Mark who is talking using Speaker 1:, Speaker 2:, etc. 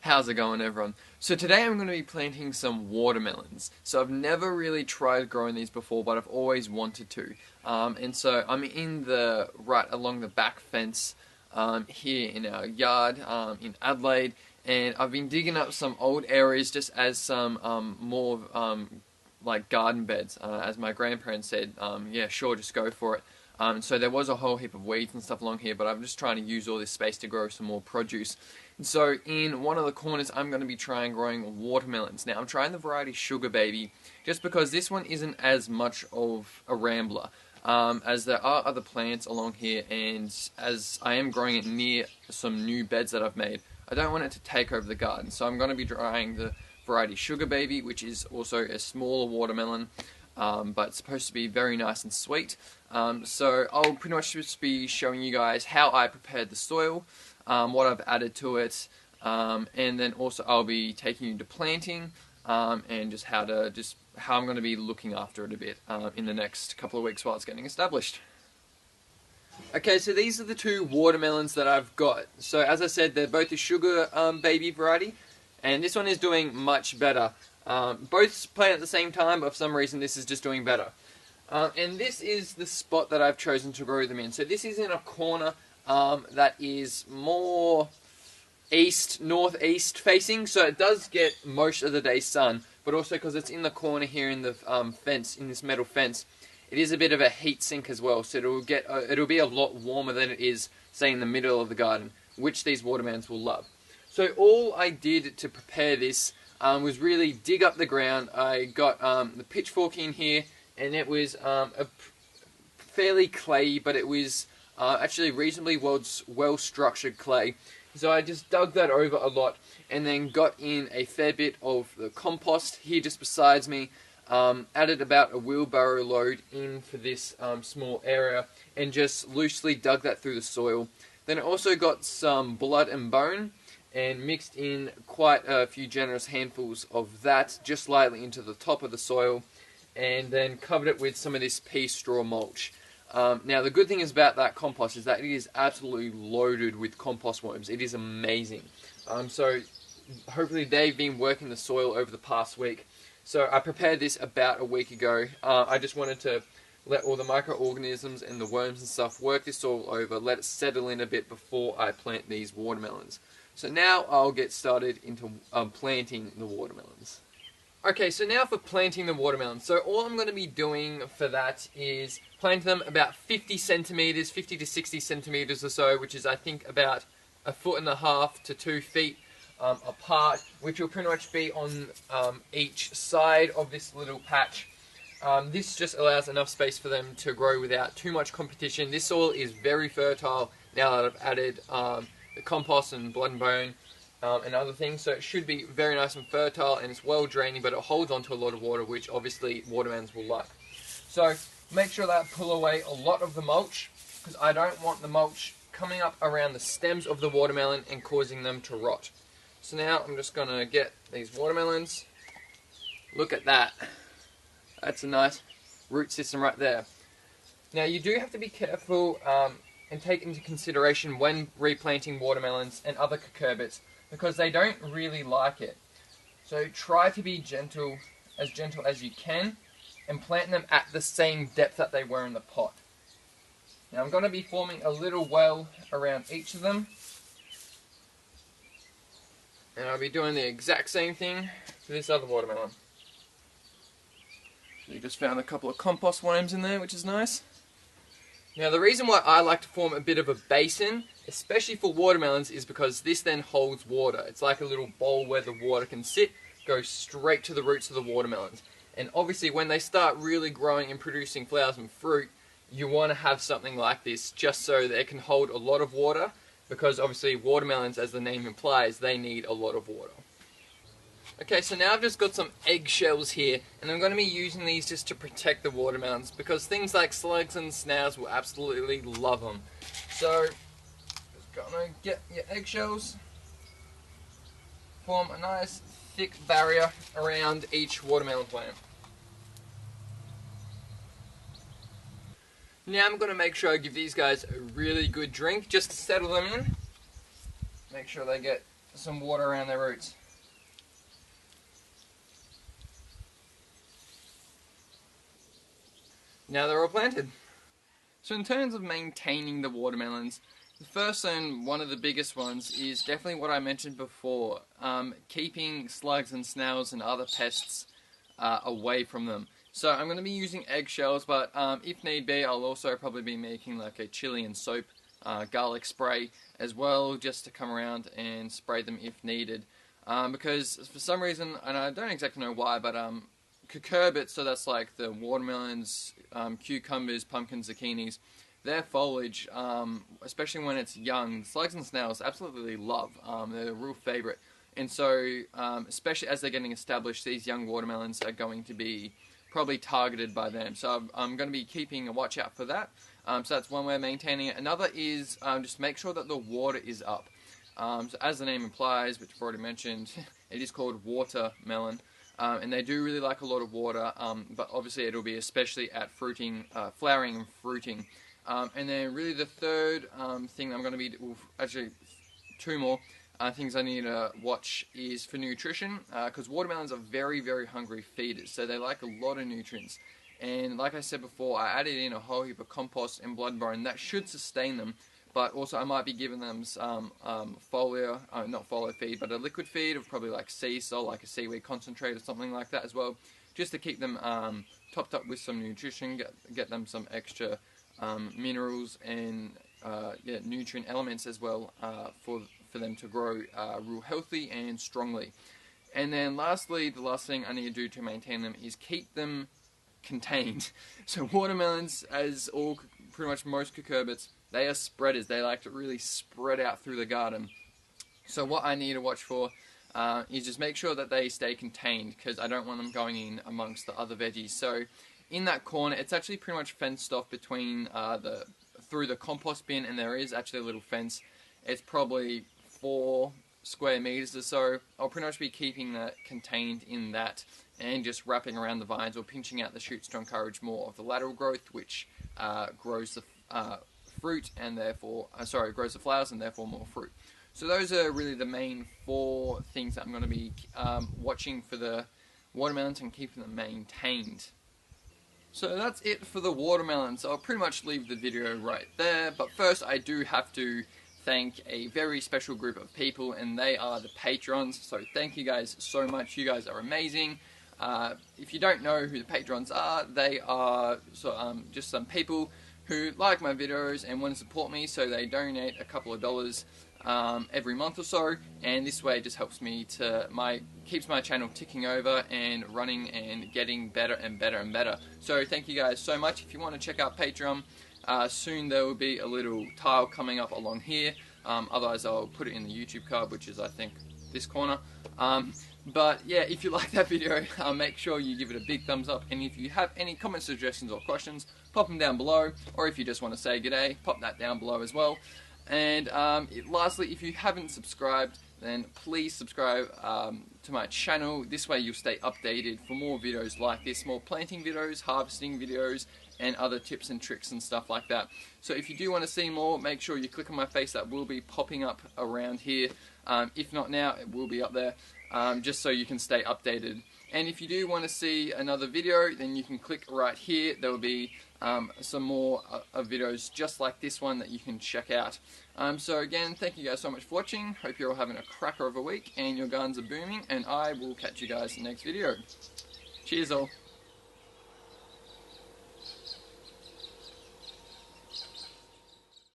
Speaker 1: How's it going, everyone? So today I'm going to be planting some watermelons. So I've never really tried growing these before, but I've always wanted to. And so I'm right along the back fence here in our yard in Adelaide, and I've been digging up some old areas just as some more like garden beds. As my grandparents said, yeah, sure, just go for it. So there was a whole heap of weeds and stuff along here, but I'm just trying to use all this space to grow some more produce. And so in one of the corners, I'm going to be trying growing watermelons. Now I'm trying the variety Sugar Baby, just because this one isn't as much of a rambler, as there are other plants along here, and as I am growing it near some new beds that I've made, I don't want it to take over the garden. So I'm going to be trying the variety Sugar Baby, which is also a smaller watermelon. But it's supposed to be very nice and sweet. So I'll pretty much just be showing you guys how I prepared the soil, what I've added to it, and then also I'll be taking you to planting, and just how I'm going to be looking after it a bit in the next couple of weeks while it's getting established. Okay, so these are the two watermelons that I've got. So as I said, they're both the Sugar Baby variety, and this one is doing much better. Both plant at the same time, but for some reason this is just doing better. And this is the spot that I've chosen to grow them in. So this is in a corner that is more northeast facing, so it does get most of the day's sun, but also because it's in the corner here in the fence, in this metal fence, it is a bit of a heat sink as well, so it'll be a lot warmer than it is, say, in the middle of the garden, which these watermelons will love. So all I did to prepare this was really dig up the ground. I got the pitchfork in here, and it was a fairly clayey, but it was actually reasonably well structured clay. So I just dug that over a lot, and then got in a fair bit of the compost here just beside me. Added about a wheelbarrow load in for this small area, and just loosely dug that through the soil. Then I also got some blood and bone, and mixed in quite a few generous handfuls of that just lightly into the top of the soil, and then covered it with some of this pea straw mulch. Now the good thing is about that compost is that it is absolutely loaded with compost worms. It is amazing. So hopefully they've been working the soil over the past week. So I prepared this about a week ago. I just wanted to let all the microorganisms and the worms and stuff work this soil over, let it settle in a bit before I plant these watermelons. So now I'll get started into planting the watermelons. Okay, so now for planting the watermelons. So all I'm going to be doing for that is planting them about 50 centimeters, 50 to 60 centimeters or so, which is I think about 1.5 to 2 feet apart, which will pretty much be on each side of this little patch. This just allows enough space for them to grow without too much competition. This soil is very fertile now that I've added the compost and blood and bone and other things, so it should be very nice and fertile, and it's well draining, but it holds on to a lot of water, which obviously watermelons will like. So make sure that I pull away a lot of the mulch, because I don't want the mulch coming up around the stems of the watermelon and causing them to rot. So now I'm just going to get these watermelons. Look at that. That's a nice root system right there. Now you do have to be careful and take into consideration when replanting watermelons and other cucurbits, because they don't really like it. So try to be gentle as you can, and plant them at the same depth that they were in the pot. Now I'm going to be forming a little well around each of them, and I'll be doing the exact same thing for this other watermelon. We just found a couple of compost worms in there, which is nice. Now the reason why I like to form a bit of a basin, especially for watermelons, is because this then holds water. It's like a little bowl where the water can sit, go straight to the roots of the watermelons. And obviously when they start really growing and producing flowers and fruit, you want to have something like this just so that it can hold a lot of water, because obviously watermelons, as the name implies, they need a lot of water. Okay, so now I've just got some eggshells here, and I'm going to be using these just to protect the watermelons, because things like slugs and snails will absolutely love them. So, just going to get your eggshells, form a nice thick barrier around each watermelon plant. Now I'm going to make sure I give these guys a really good drink just to settle them in. Make sure they get some water around their roots. Now they're all planted. So in terms of maintaining the watermelons, the first and one of the biggest ones is definitely what I mentioned before, keeping slugs and snails and other pests away from them. So I'm going to be using eggshells, but if need be, I'll also probably be making like a chili and soap garlic spray as well, just to come around and spray them if needed. Because for some reason, and I don't exactly know why, but cucurbits, so that's like the watermelons, cucumbers, pumpkins, zucchinis, their foliage, especially when it's young, slugs and snails absolutely love. They're a real favourite. And so, especially as they're getting established, these young watermelons are going to be probably targeted by them. So I'm going to be keeping a watch out for that. So that's one way of maintaining it. Another is just make sure that the water is up. So as the name implies, which I've already mentioned, it is called watermelon. And they do really like a lot of water, but obviously it'll be especially at fruiting, flowering and fruiting. And then really the third thing I'm going to be, well, actually two more things I need to watch is for nutrition, because watermelons are very, very hungry feeders, so they like a lot of nutrients. And like I said before, I added in a whole heap of compost and blood brine that should sustain them. But also I might be giving them some not folio feed, but a liquid feed of probably like sea salt, like a seaweed concentrate or something like that as well, just to keep them topped up with some nutrition, get them some extra minerals and yeah, nutrient elements as well for them to grow real healthy and strongly. And then lastly, the last thing I need to do to maintain them is keep them contained. So watermelons, as all pretty much most cucurbits, they are spreaders. They like to really spread out through the garden. So what I need to watch for is just make sure that they stay contained, because I don't want them going in amongst the other veggies. So in that corner, it's actually pretty much fenced off between through the compost bin, and there is actually a little fence. It's probably 4 square meters or so. I'll pretty much be keeping that contained in that, and just wrapping around the vines or pinching out the shoots to encourage more of the lateral growth, which grows the fruit and therefore, grows the flowers and therefore more fruit. So those are really the main 4 things that I'm going to be watching for the watermelons and keeping them maintained. So that's it for the watermelons. I'll pretty much leave the video right there, but first I do have to thank a very special group of people, and they are the patrons. So thank you guys so much. You guys are amazing. If you don't know who the patrons are, they are just some people who like my videos and want to support me, so they donate a couple of dollars every month or so, and this way it just helps me to keeps my channel ticking over and running and getting better and better and better. So thank you guys so much. If you want to check out Patreon, soon there will be a little tile coming up along here. Otherwise I'll put it in the YouTube card, which is I think this corner. But yeah, if you like that video, make sure you give it a big thumbs up, and if you have any comment suggestions or questions, pop them down below, or if you just want to say g'day, pop that down below as well. And lastly, if you haven't subscribed, then please subscribe to my channel. This way you'll stay updated for more videos like this, more planting videos, harvesting videos, and other tips and tricks and stuff like that. So if you do want to see more, make sure you click on my face. That will be popping up around here. If not now, it will be up there, just so you can stay updated. And if you do want to see another video, then you can click right here. There will be some more videos just like this one that you can check out. So again, thank you guys so much for watching. Hope you're all having a cracker of a week and your gardens are booming, and I will catch you guys in the next video. Cheers all.